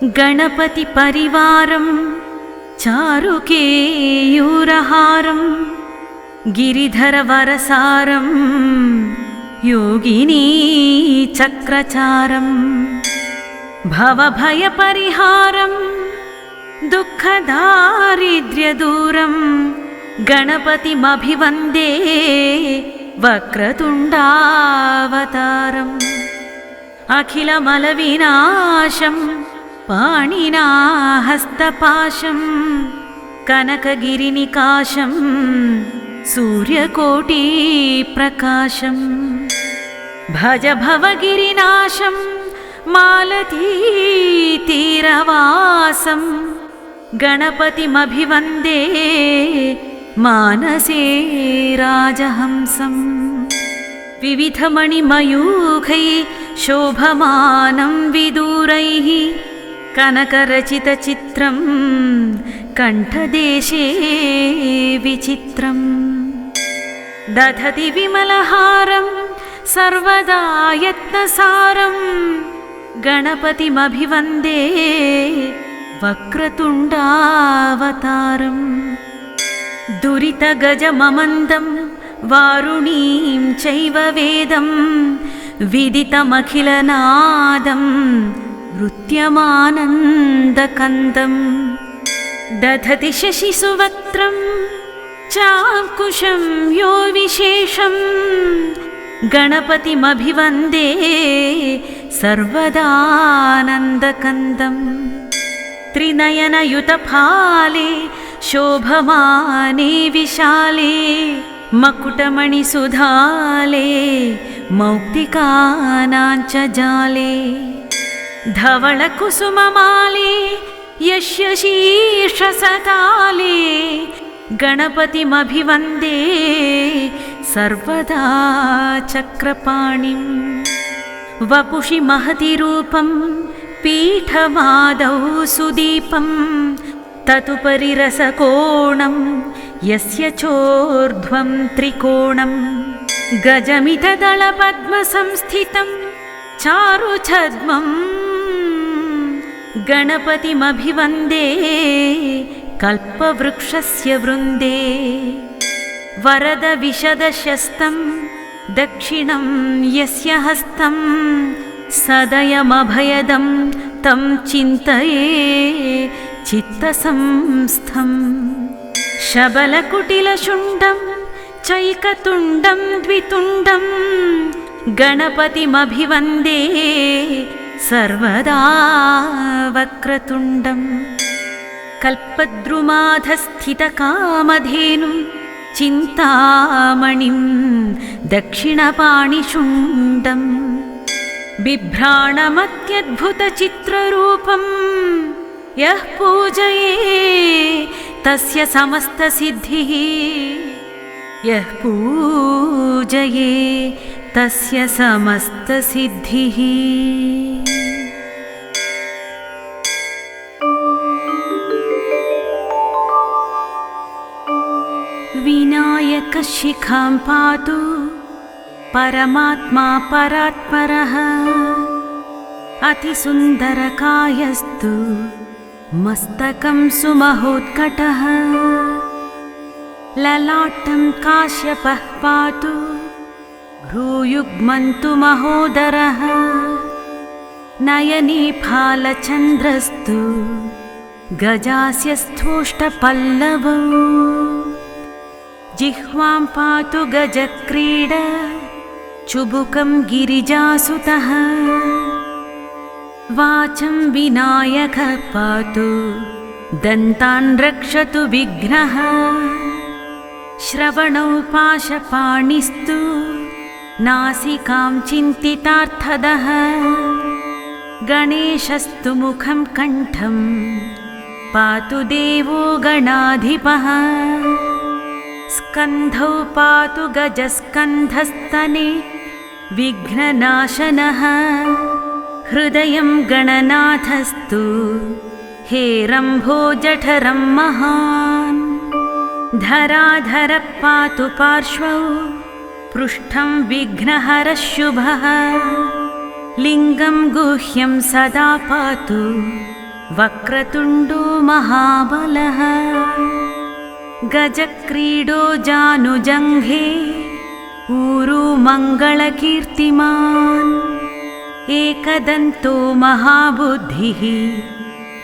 गणपति परिवारं चारुकेयूरहारं गिरिधरवरसारं योगिनी चक्रचारं भवभयपरिहारं दुःखदारिद्र्यदूरं गणपतिमभिवन्दे वक्रतुण्डावतारम् अखिलमलविनाशं पाणिना हस्तपाशं कनकगिरिनिकाशं सूर्यकोटिप्रकाशं भज भवगिरिनाशं मालतीतीरवासं गणपतिमभिवन्दे मानसे राजहंसं विविधमणिमयूखै शोभमानं विदूरैः कनकरचितचित्रं कण्ठदेशे विचित्रं दधति विमलहारं सर्वदा यत्नसारं गणपतिमभिवन्दे वक्रतुण्डावतारम् दुरितगजममन्दं वारुणीं चैव वेदं विदितमखिलनादं नृत्यमानन्दकन्दं दधति शशिसुवक्त्रं चाङ्कुशं यो विशेषं गणपतिमभिवन्दे सर्वदानन्दकन्दं त्रिनयनयुतफाले शोभमाने विशाले मकुटमणिसुधाले मौक्तिकानाञ्च जाले धवलकुसुममाले यस्य शीर्षसताले गणपतिमभिवन्दे सर्वदा चक्रपाणिं वपुषि महति रूपं पीठमादौ सुदीपं तदुपरि रसकोणं यस्य चोर्ध्वं त्रिकोणं गजमितदलपद्मसंस्थितं चारुछद्मं गणपतिमभिवन्दे कल्पवृक्षस्य वृन्दे वरदविशदशस्तं दक्षिणं यस्य हस्तं सदयमभयदं तं चिन्तये चित्तसंस्थं शबलकुटिलशुण्डं चैकतुण्डं द्वितुण्डं गणपतिमभिवन्दे सर्वदा वक्रतुण्डं कल्पद्रुमाधस्थितकामधेनुं चिन्तामणिं दक्षिणपाणिशुण्डं बिभ्राणमत्यद्भुतचित्ररूपं यः पूजये तस्य समस्तसिद्धिः यः पूजये तस्य समस्तसिद्धिः विनायकशिखां पातु परमात्मा परात्परः अतिसुन्दरकायस्तु मस्तकं सुमहोत्कटः ललाटं काश्यपः पातु भ्रूयुग्मन्तु महोदरः नयने फालचन्द्रस्तु गजास्य स्थोष्टपल्लवौ जिह्वां पातु गजक्रीड चुबुकं गिरिजासुतः वाचं विनायकः पातु दन्तान् रक्षतु विघ्नः श्रवणौ पाशपाणिस्तु नासिकां चिन्तितार्थदः गणेशस्तु मुखं कण्ठं पातु देवो गणाधिपः स्कन्धौ पातु गजस्कन्धस्तने विघ्ननाशनः हृदयं गणनाथस्तु हेरम्भो जठरं महान् धराधरः पातु पार्श्वौ पृष्ठं विघ्नहरः शुभः लिङ्गं गुह्यं सदा पातु वक्रतुण्डो महाबलः गजक्रीडो जानुजङ्घे ऊरू मङ्गलकीर्तिमान् एकदन्तो महाबुद्धिः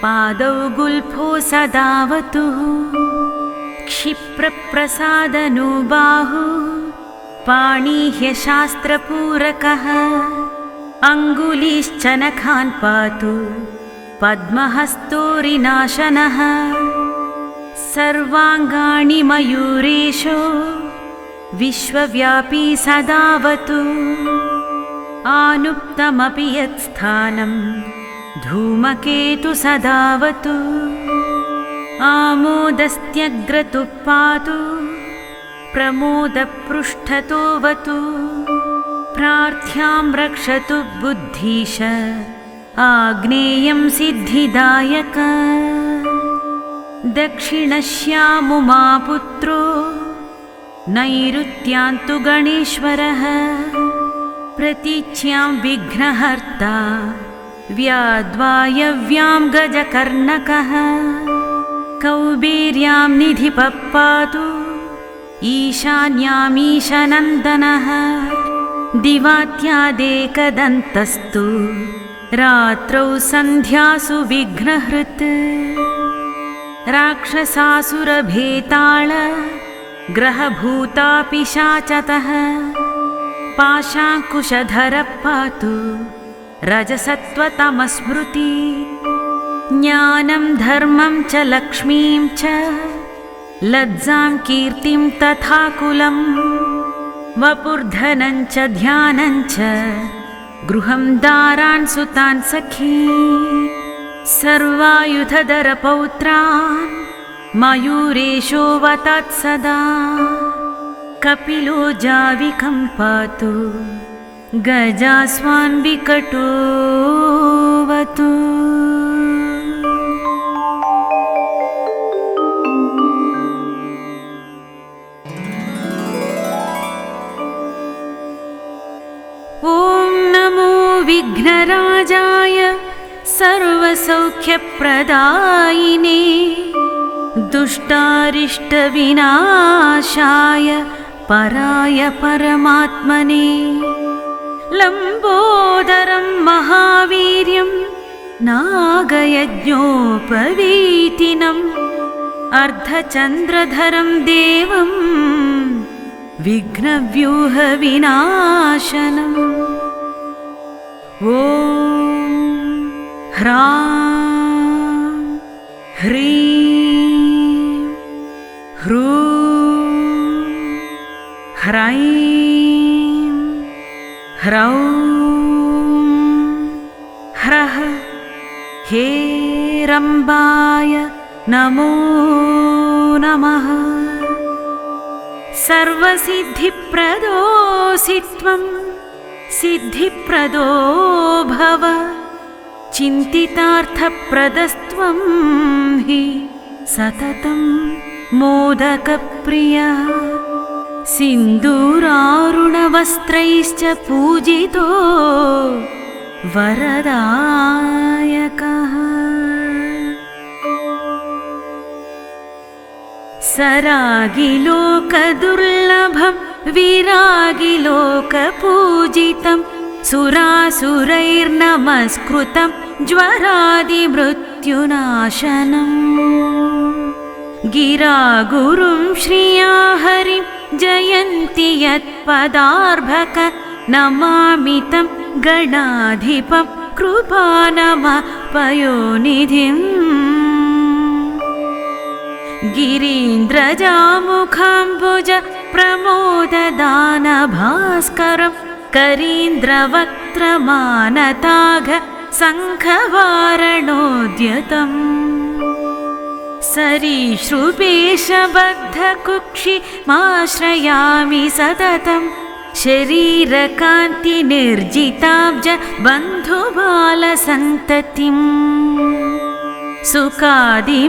पादौ गुल्फो सदावतुः क्षिप्रप्रसादनो बाहु पाणिह्यशास्त्रपूरकः अङ्गुलीश्च नखान् पातु पद्महस्तोरिनाशनः सर्वाङ्गाणि मयूरेशो विश्वव्यापी सदावतु आनुप्तमपि यत्स्थानं धूमकेतु सदावतु आमोदस्त्यग्रतुः पातु प्रमोदपृष्ठतोऽवतु प्रार्थ्यां रक्षतु बुद्धीश आग्नेयं सिद्धिदायक दक्षिणश्यामुमापुत्रो नैऋत्यान्तु गणेश्वरः प्रतीच्यां विघ्नहर्ता व्याद्वायव्यां गजकर्णकः कौबेर्यां निधिपः पातु ईशान्यामीशनन्दनः दिवात्यादेकदन्तस्तु रात्रौ सन्ध्यासु विघ्नहृत् राक्षसासुरभेताळ ग्रहभूतापिशाचतः पाशाङ्कुशधरः पातु रजसत्त्वतमस्मृति ज्ञानं धर्मं च लक्ष्मीं च लज्जां कीर्तिं तथा कुलं वपुर्धनं च ध्यानं च गृहं दारान् सुतान् सखी सर्वायुधधरपौत्रान् मयूरेशो वतात् सदा कपिलो जाविकं पातु गजास्वान् विकटोऽवतु ॐ नमो विघ्नराजाय सर्वसौख्यप्रदायिने दुष्टारिष्टविनाशाय पराय परमात्मने लम्बोदरं महावीर्यं नागयज्ञोपवीतिनम् अर्धचन्द्रधरं देवं विघ्नव्यूहविनाशनम् ॐ ह्रां ह्रीं ह्रूं ह्रैं ह्रौं ह्रः हेरम्बाय नमो नमः सर्वसिद्धिप्रदोऽसि त्वं सिद्धिप्रदो भव चिन्तितार्थप्रदस्त्वं हि सततं मोदकप्रिया सिन्दूरारुणवस्त्रैश्च पूजितो वरदायकः सरागिलोकदुर्लभं विरागिलोकपूजितं सुरासुरैर्नमस्कृतं ज्वरादिमृत्युनाशनम् गिरागुरुं श्रिया हरिं जयन्ति यत्पदार्भक नमामि तं गणाधिपं कृपानमपयोनिधिम् गिरीन्द्रजामुखाम्बुज प्रमोददानभास्करं करीन्द्रवक्त्रमानताघ सङ्घवारणोद्यतम् सरीसृपेशबद्धकुक्षिमाश्रयामि सततं शरीरकान्तिनिर्जिताब्ज बन्धुबालसन्ततिम् सुकादिमौनिवन्दितं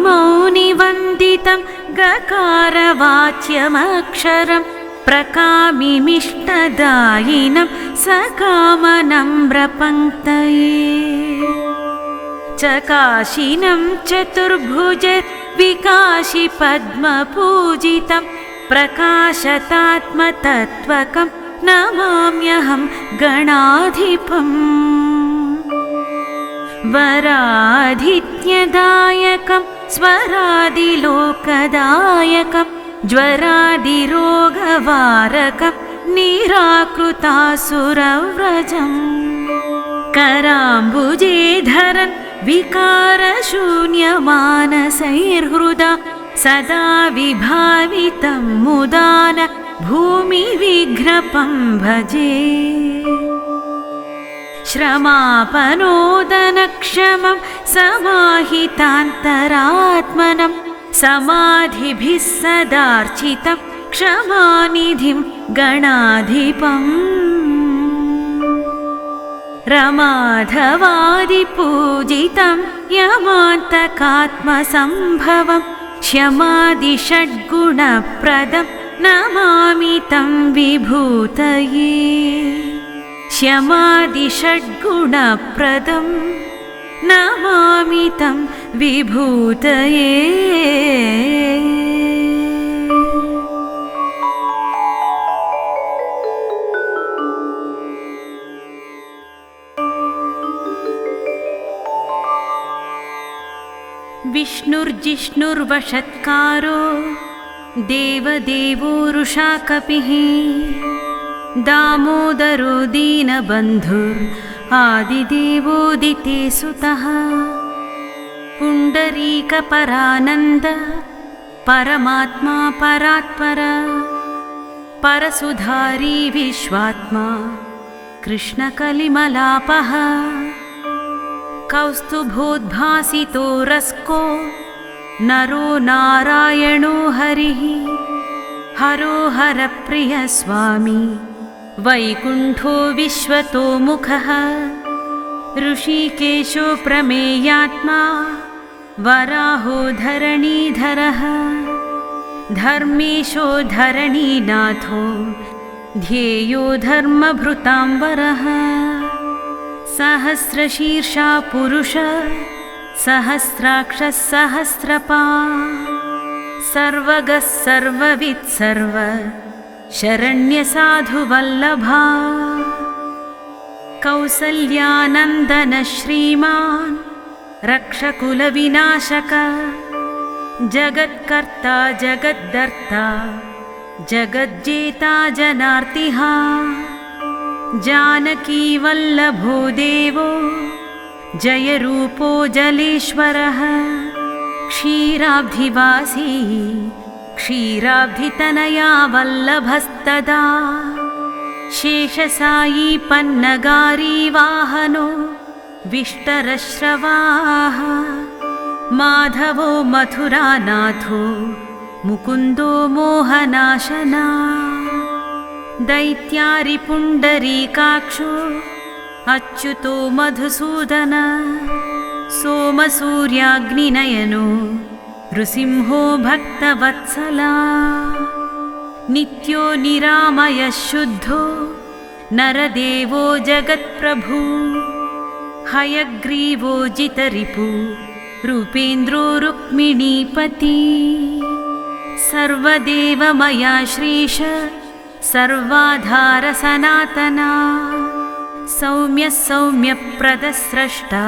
गकारवाच्यमक्षरं प्रकामिमिष्टदायिनं सकामनम्रपङ्क्तये चकाशिनं चतुर्भुजर्विकाशि पद्मपूजितं प्रकाशतात्मतत्त्वकं नमाम्यहं गणाधिपम् वराधित्यदायकं स्वरादिलोकदायकं ज्वरादिरोगवारकं निराकृतासुरव्रजम् कराम्बुजेधरन् विकारशून्यमानसैर्हृदा सदा विभावितं मुदान भूमिविघ्नपं भजे श्रमापनोदनक्षमं समाहितान्तरात्मनं समाधिभिः सदार्चितं क्षमानिधिं गणाधिपम् रमाधवादिपूजितं यमान्तकात्मसम्भवं क्षमादिषड्गुणप्रदं नमामि तं विभूतये क्षमादिषड्गुणप्रदं नमामि तं विभूतये विष्णुर्जिष्णुर्वषत्कारो देवदेवो रुषाकपिः दामोदरो दीनबन्धुर् आदिदेवोदिते सुतः पुण्डरीकपरानन्द परमात्मा परात्पर परसुधारी विश्वात्मा कृष्णकलिमलापः कौस्तुभोद्भासितो रस्को नरो नारायणो हरिः हरो हरप्रियः स्वामी वैकुण्ठो विश्वतो मुखः ऋषिकेशो प्रमेयात्मा वराहो धरणीधरः धर्मेशो धरणीनाथो ध्येयो धर्मभृताम्बरः सहस्रशीर्षा पुरुष सहस्राक्षः सहस्रपात् सर्वगः सर्ववित् सर्व शरण्यसाधुवल्लभा कौसल्यानन्दन श्रीमान् रक्षकुलविनाशक जगत्कर्ता जगद्दर्ता जगज्जेता जनार्तिः जानकीवल्लभो देवो जयरूपो जलेश्वरः क्षीराब्धिवासी क्षीराब्धितनया वल्लभस्तदा शेषसायी पन्नगारी वाहनो विष्टरश्रवाः माधवो मथुरानाथो मुकुन्दो मोहनाशना दैत्यारिपुण्डरीकाक्षो अच्युतो मधुसूदन सोमसूर्याग्निनयनो नृसिंहो भक्तवत्सला नित्यो निरामयः शुद्धो नरदेवो जगत्प्रभु हयग्रीवो जितरिपु रूपेन्द्रो रुक्मिणीपति सर्वदेवमया श्रीश सर्वाधार सनातना सौम्यः सौम्यप्रदस्रष्टा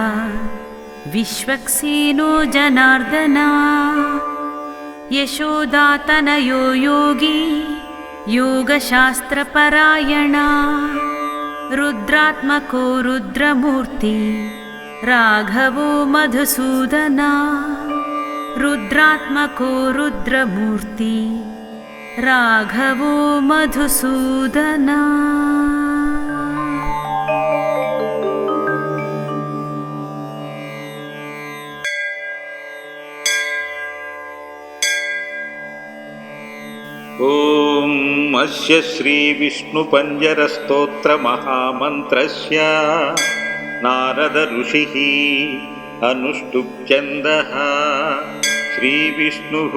विश्वक्सेनो जनार्दना यशोदातनयो योगी योगशास्त्रपरायणा रुद्रात्मको रुद्रमूर्ति राघवो मधुसूदना रुद्रात्मको रुद्रमूर्ति राघवो मधुसूदना ओम अस्य श्री विष्णुपञ्जरस्तोत्रमहामन्त्रस्य नारद ऋषिः अनुष्टुप्छन्दः श्रीविष्णुः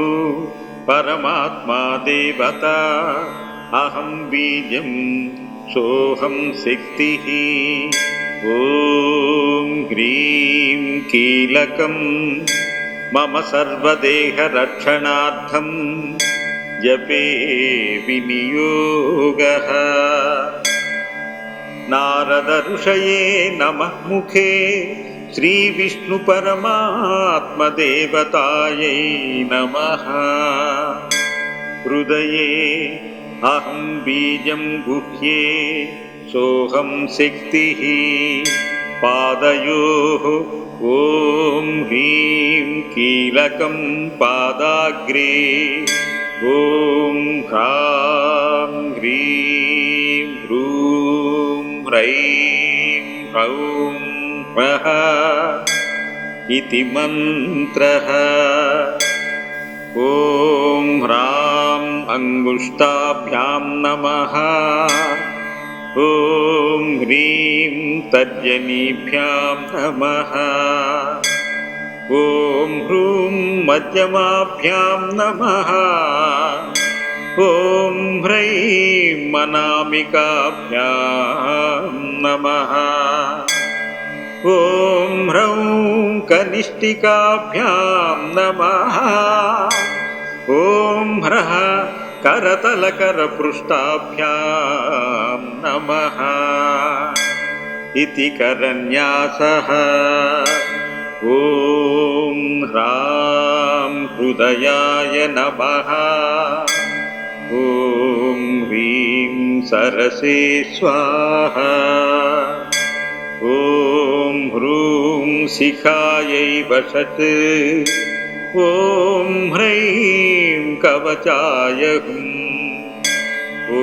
परमात्मा देवता अहं बीजं सोऽहं शक्तिः। ओम ॐ ह्रीं कीलकं मम सर्वदेहरक्षणार्थं जपे विनियोगः। नारद ऋषये नमः मुखे श्रीविष्णुपरमात्मदेवतायै नमः। हृदये अहं बीजं गुह्ये सोऽहं शक्तिः। पादयोः ॐ ह्रीं कीलकं पादाग्रे ॐ ह्रां ह्रीं ह्रूं ह्रैं ह्रौं ह्रः इति मन्त्रः। ॐ ह्रां अङ्गुष्ठाभ्यां नमः। ॐ ह्रीं तर्जनीभ्यां नमः। ॐ ह्रूं मध्यमाभ्यां नमः। ॐ ह्रैं अनामिकाभ्यां नमः। ॐ ह्रौं कनिष्ठिकाभ्यां नमः। ॐ ह्रः करतलकरपृष्ठाभ्यां नमः इति करन्यासः। ॐ ह्रां हृदयाय नमः। ॐ ह्रीं सरसे स्वाहा। ॐ ह्रूं शिखायै वषट्। ॐ ह्रैं कवचाय हुम्। ॐ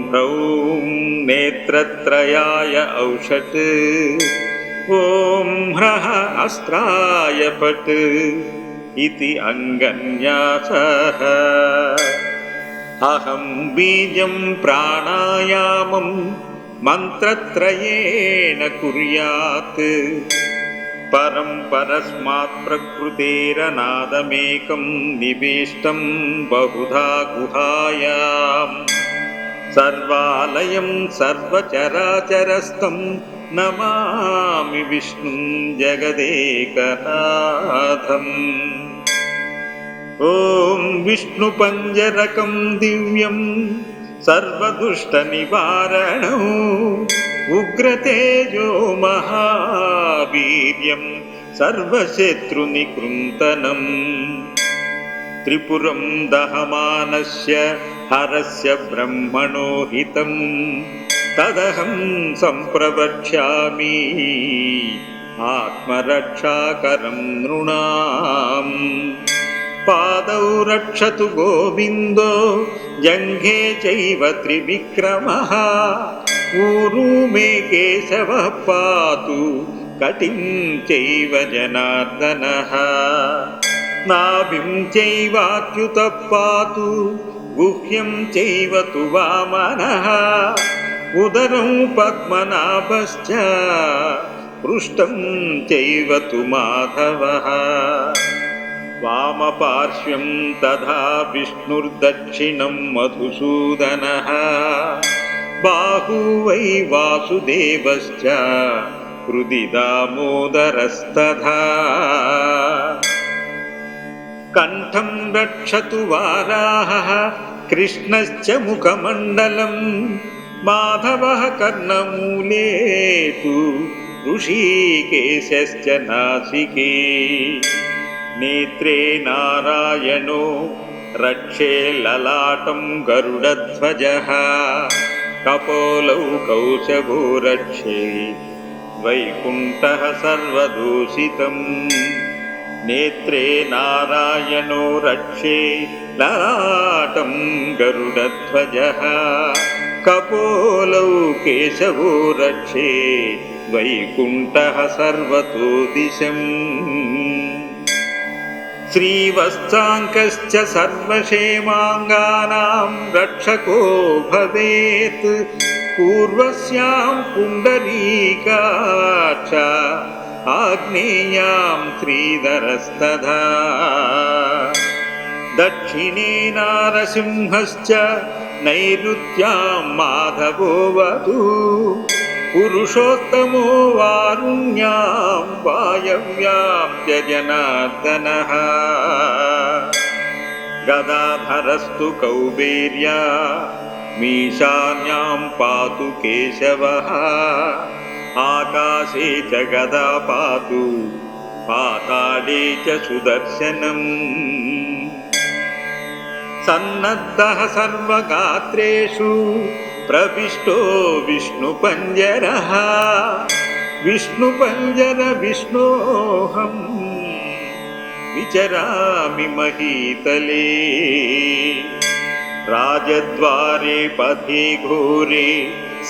ह्रौं नेत्रत्रयाय औषट्। ॐ ह्रः अस्त्राय पट् इति अङ्गन्यासः। अहं बीजं प्राणायामं मन्त्रत्रयेण कुर्यात्। परं परस्मात् प्रकृतेरनादमेकं निवेष्टं बहुधा गुहायां। सर्वालयं सर्वचराचरस्थं नमामि विष्णुं जगदेकनाथम्। ॐ विष्णुपञ्जरकं दिव्यं सर्वदुष्टनिवारणं उग्रतेजो महावीर्यं सर्वशत्रुनिकृन्तनं। त्रिपुरं दहमानस्य हरस्य ब्रह्मणो हितं तदहं सम्प्रवक्ष्यामि आत्मरक्षाकरं नृणाम्। पादौ रक्षतु गोविन्दो जङ्घे चैव त्रिविक्रमः। ऊरू मे केशवः पातु कटिं चैव जनार्दनः। नाभिं चैवाच्युतः पातु गुह्यं चैव तु वामनः। उदरं पद्मनाभश्च पृष्ठं चैव तु माधवः। वामपार्श्वं तथा विष्णुर्दक्षिणं मधुसूदनः। बाहू वै वासुदेवश्च हृदि दामोदरस्तथा। कण्ठं रक्षतु वाराहः कृष्णश्च मुखमण्डलं। माधवः कर्णमूले तु ऋषिकेशश्च नासिके। नेत्रे नारायणो रक्षे ललाटं गरुडध्वजः। कपोलौ कौशभो रक्षे वैकुण्ठः सर्वदूषितम्। नेत्रे नारायणो रक्षे ललाटं गरुडध्वजः। कपोलौ केशवो रक्षे वैकुण्ठः सर्वतो दिशम्। श्रीवत्साङ्कश्च सर्वक्षेमाङ्गानां रक्षको भवेत्। पूर्वस्यां पुण्डरीकाक्ष आग्नेयां श्रीधरस्तथा। दक्षिणे नारसिंहश्च नैऋत्यां माधवो वधू। पुरुषोत्तमो वारुण्यां वायव्यां च जनार्दनः गदाधरस्तु कौबेर्या मीशान्यां पातु केशवः आकाशे च गदा पातु पाताले च सुदर्शनम् सन्नद्धः सर्वगात्रेषु प्रविष्टो विष्णुपञ्जरः विष्णुपञ्जर विष्णोऽहम् विचरामि महीतले राजद्वारे पथे घोरे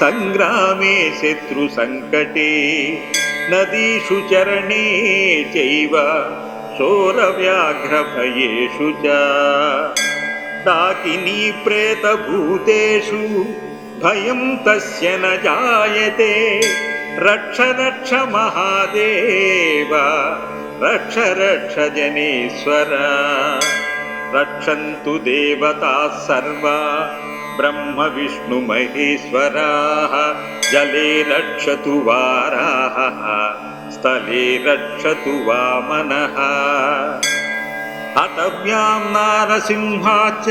सङ्ग्रामे शत्रुसङ्कटे नदीषु चरणे चैव शोरव्याघ्रभयेषु च डाकिनी प्रेतभूतेषु भयं तस्य न जायते रक्ष रक्ष महादेव रक्ष रक्ष जनेश्वर रक्षन्तु देवताः सर्वा ब्रह्म विष्णु महेश्वराः जले रक्षतु वाराहः स्थले रक्षतु वामनः अटव्यां नारसिंहा च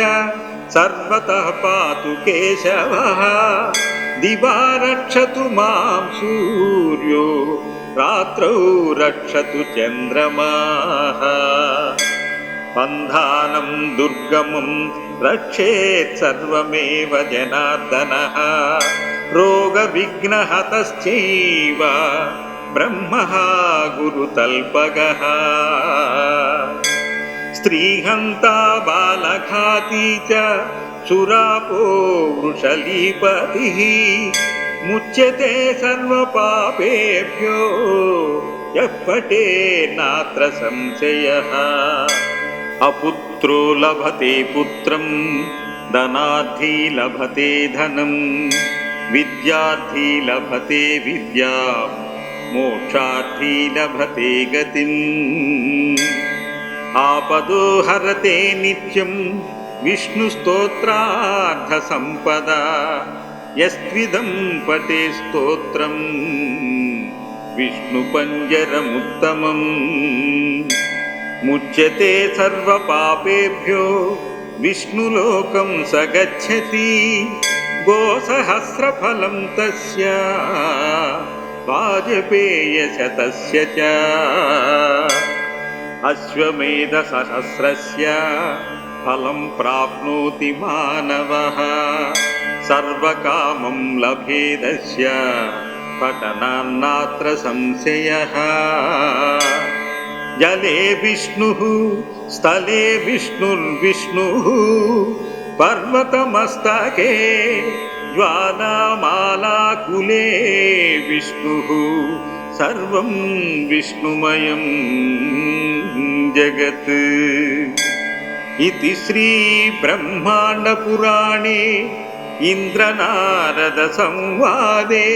सर्वतः पातु केशवः दिवा रक्षतु मां सूर्यो रात्रौ रक्षतु चन्द्रमाः बन्धानं दुर्गमं रक्षेत् सर्वमेव जनार्दनः रोगविघ्नहतश्चैव ब्रह्मः गुरुतल्पगः स्त्रीहन्ता बालघाती च सुरापो वृषलीपतिः मुच्यते सर्वपापेभ्यो यः पठेन्नात्र संशयः अपुत्रो लभते पुत्रं धनार्थी लभते धनं विद्यार्थी लभते विद्यां मोक्षार्थी लभते गतिम् आपदो हरते नित्यं विष्णुस्तोत्रार्थसम्पदा यस्त्विदं पठे स्तोत्रं विष्णुपञ्जरमुत्तमम् मुच्यते सर्वपापेभ्यो विष्णुलोकं स गच्छति गोसहस्रफलं तस्य वाजपेयशतस्य च अश्वमेधसहस्रस्य फलं प्राप्नोति मानवः सर्वकामं लभेदस्य पठनान्नात्र संशयः जले विष्णुः स्थले विष्णुर्विष्णुः पर्वतमस्तके ज्वालामालाकुले विष्णुः सर्वं विष्णुमयं जगत् इति श्रीब्रह्माण्डपुराणे इन्द्रनारदसंवादे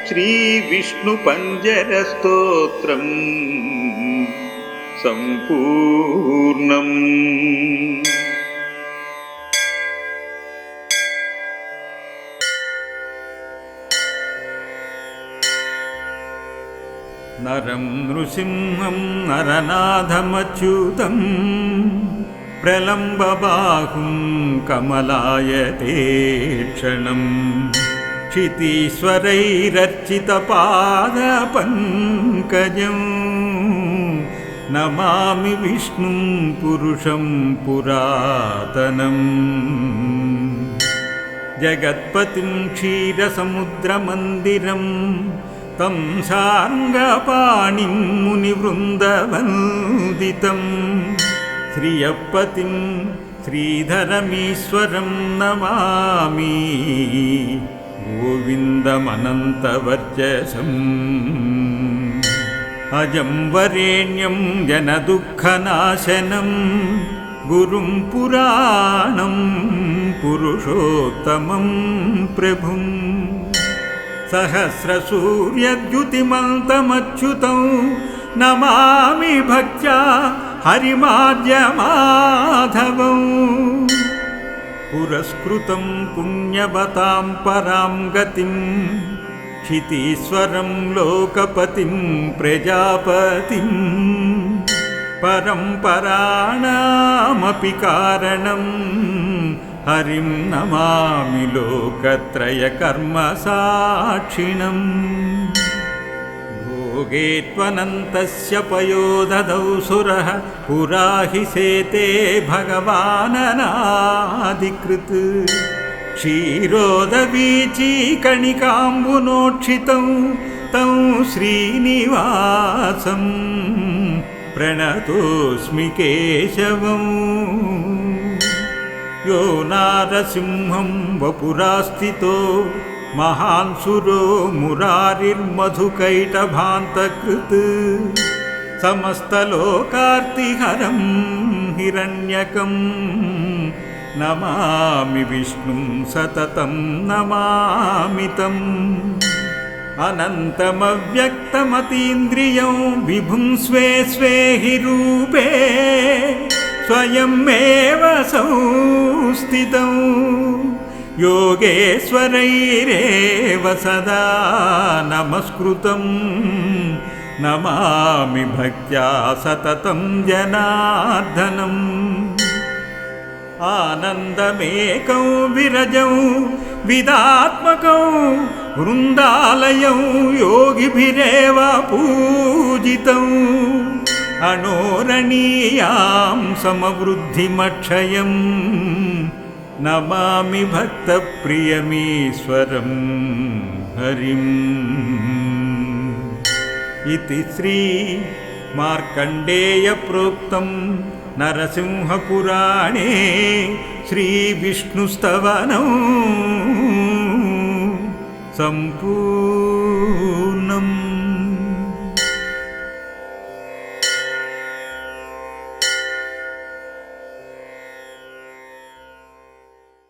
श्रीविष्णुपञ्जरस्तोत्रम् सम्पूर्णम्। नरं नृसिंहं नरनाथमच्युतं प्रलम्बबाहुं कमलायते क्षणं क्षितीश्वरैरर्चितपादपङ्कजं नमामि विष्णुं पुरुषं पुरातनम् जगत्पतिं क्षीरसमुद्रमन्दिरं तं साङ्गपाणिं मुनिवृन्दवन्दितं श्रियपतिं श्रीधरमीश्वरं नमामि गोविन्दमनन्तवर्चसम् अजं वरेण्यं जनदुःखनाशनं गुरुं पुराणं पुरुषोत्तमं प्रभुं सहस्रसूर्यद्युतिमन्तमच्युतं नमामि भक्त्या हरिमाद्यमाधवं पुरस्कृतं पुण्यवतां परां गतिं क्षितीश्वरं लोकपतिं प्रजापतिं परम्पराणामपि कारणं हरिं नमामि लोकत्रयकर्मसाक्षिणम् भोगे त्वनन्तस्य पयोदधौ सुरः पुरा हि सेते भगवाननादिकृत् क्षीरोदवीचीकणिकाम्बुनोक्षितं तं श्रीनिवासं प्रणतोऽस्मि केशवम् यो नारसिंहं वपुरास्थितो महान्सुरो मुरारिर्मधुकैटभान्तकृत् समस्तलोकार्तिहरं हिरण्यकं नमामि विष्णुं सततं नमामि तम् अनन्तमव्यक्तमतीन्द्रियं विभुं स्वे स्वे हि रूपे स्वयमेव संस्थितौ योगेश्वरैरेव सदा नमस्कृतं नमामि भक्त्या सततं जनार्दनम् आनन्दमेकं विरजं विदात्मकं वृन्दालयं योगिभिरेव पूजितम् अणोरणीयां समवृद्धिमक्षयम् नमामि भक्तप्रियमीश्वरं हरिम् इति श्री मार्कण्डेयप्रोक्तं नरसिंहपुराणे श्रीविष्णुस्तवनं सम्पूर्णम्।